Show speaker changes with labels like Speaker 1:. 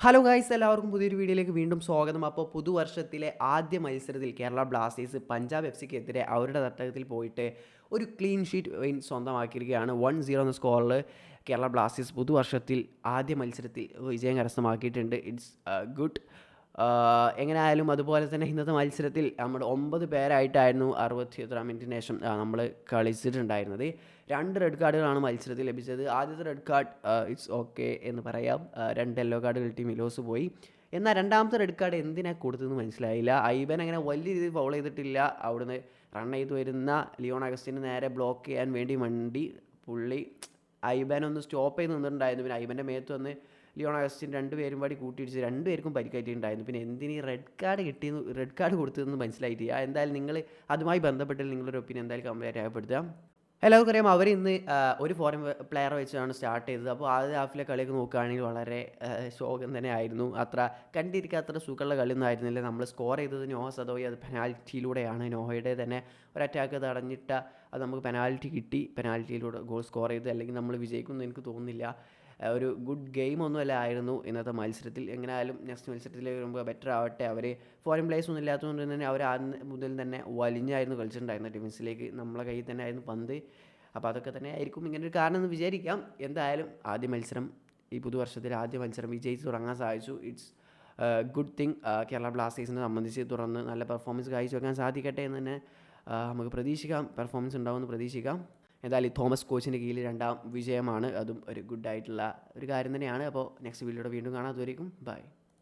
Speaker 1: Hello guys, എല്ലാവർക്കും പുതിയൊരു വീഡിയോയിലേക്ക് വീണ്ടും സ്വാഗതം. അപ്പോൾ പുതുവർഷത്തിലെ ആദ്യ മത്സരത്തിൽ കേരള ബ്ലാസ്റ്റേഴ്സ് പഞ്ചാബ് FCക്കെതിരെ അവരുടെ തട്ടകത്തിൽ പോയിട്ട് ഒരു ക്ലീൻ ഷീറ്റ് വിൻ സ്വന്തമാക്കിയിരിക്കുകയാണ്. 1-0 എന്ന സ്കോറിൽ കേരള ബ്ലാസ്റ്റേഴ്സ് പുതുവർഷത്തിൽ ആദ്യ മത്സരത്തിൽ വിജയം കരസ്ഥമാക്കിയിട്ടുണ്ട്. It's good. എങ്ങനെയായാലും അതുപോലെ തന്നെ ഇന്നത്തെ മത്സരത്തിൽ നമ്മുടെ 9 പേരായിട്ടായിരുന്നു 61 മിനിറ്റിന് ശേഷം നമ്മൾ കളിച്ചിട്ടുണ്ടായിരുന്നത്. 2 റെഡ് കാർഡുകളാണ് മത്സരത്തിൽ ലഭിച്ചത്. ആദ്യത്തെ റെഡ് കാർഡ് ഇറ്റ്സ് ഓക്കെ എന്ന് പറയാം. 2 യെല്ലോ കാർഡ് കിട്ടി, മിലോസ് പോയി. എന്നാൽ രണ്ടാമത്തെ റെഡ് കാർഡ് എന്തിനാണ് കൊടുത്തതെന്ന് മനസ്സിലായില്ല. ഐബൻ അങ്ങനെ വലിയ രീതിയിൽ ഫൗൾ ചെയ്തിട്ടില്ല. അവിടുന്ന് റൺ ചെയ്ത് വരുന്ന ലിയോൺ അഗസ്റ്റിന് നേരെ ബ്ലോക്ക് ചെയ്യാൻ വേണ്ടി വണ്ടി പുള്ളി ഐബൻ ഒന്ന് സ്റ്റോപ്പ് ചെയ്ത് നിന്നിട്ടുണ്ടായിരുന്നു. പിന്നെ ഐബൻ്റെ മേത്ത് വന്ന് ലിയോൺ അഗസ്റ്റിൻ രണ്ടുപേരും പാടി കൂട്ടിയിടിച്ച് 2 പേർക്കും പരിക്കേറ്റിട്ടുണ്ടായിരുന്നു. പിന്നെ എന്തിനീ റെഡ് കാർഡ് കൊടുത്തതെന്ന് മനസ്സിലായിട്ടില്ല. എന്തായാലും നിങ്ങൾ അതുമായി ബന്ധപ്പെട്ട് നിങ്ങളുടെ ഒപ്പീനിയൻ എന്തായാലും കമൻറ്റ് രേഖപ്പെടുത്തുക. എല്ലാവർക്കും അറിയാം, അവർ ഇന്ന് ഒരു ഫോറിൻ പ്ലെയർ വെച്ചാണ് സ്റ്റാർട്ട് ചെയ്തത്. അപ്പോൾ ആദ്യ ഹാഫിലെ കളിയൊക്കെ നോക്കുകയാണെങ്കിൽ വളരെ ശോകം തന്നെ ആയിരുന്നു. കണ്ടിരിക്കാൻ അത്ര സുഖമുള്ള കളിയൊന്നും ആയിരുന്നില്ല. നമ്മൾ സ്കോർ ചെയ്തത് നോഹ സദോയി, അത് പെനാൽറ്റിയിലൂടെയാണ്. നോഹയുടെ തന്നെ ഒരു അറ്റാക്ക് തടഞ്ഞിട്ട അത് നമുക്ക് പെനാൽറ്റി കിട്ടി. പെനാൽറ്റിയിലൂടെ ഗോൾ സ്കോർ ചെയ്ത്, അല്ലെങ്കിൽ നമ്മൾ വിജയിക്കുമെന്ന് എനിക്ക് തോന്നുന്നില്ല. ഒരു ഗുഡ് ഗെയിം ഒന്നുമല്ല ആയിരുന്നു ഇന്നത്തെ മത്സരത്തിൽ. എങ്ങനെയായാലും നെക്സ്റ്റ് മത്സരത്തിലേക്ക് വരുമ്പോൾ ബെറ്റർ ആവട്ടെ. അവർ ഫോറിൻ പ്ലേയേഴ്സ് ഒന്നും ഇല്ലാത്തതുകൊണ്ട് തന്നെ അവർ ആദ്യം മുതൽ തന്നെ വലിഞ്ഞായിരുന്നു കളിച്ചിട്ടുണ്ടായിരുന്നത്. ഡിഫൻസിലേക്ക് നമ്മളെ കയ്യിൽ തന്നെ ആയിരുന്നു പന്ത്. അപ്പോൾ അതൊക്കെ തന്നെ ആയിരിക്കും ഇങ്ങനൊരു കാരണം എന്ന് വിചാരിക്കാം. എന്തായാലും ആദ്യ മത്സരം, ഈ പുതുവർഷത്തിൽ ആദ്യ മത്സരം വിജയിച്ച് തുടങ്ങാൻ സാധിച്ചു. It's good thing. കേരള ബ്ലാസ്റ്റേഴ്സിനെ സംബന്ധിച്ച് തുടർന്ന് നല്ല പെർഫോമൻസ് കാഴ്ചവെക്കാൻ സാധിക്കട്ടെ എന്ന് തന്നെ നമുക്ക് പ്രതീക്ഷിക്കാം. പെർഫോമൻസ് ഉണ്ടാവുമെന്ന് പ്രതീക്ഷിക്കാം. എന്തായാലും തോമസ് കോച്ചിൻ്റെ കീഴിൽ 2ാം വിജയമാണ്. അതും ഒരു ഗുഡ് ആയിട്ടുള്ള ഒരു കാര്യം തന്നെയാണ്. അപ്പോൾ നെക്സ്റ്റ് വീഡിയോയുടെ വീണ്ടും കാണാം. അതുവരെയും ബൈ.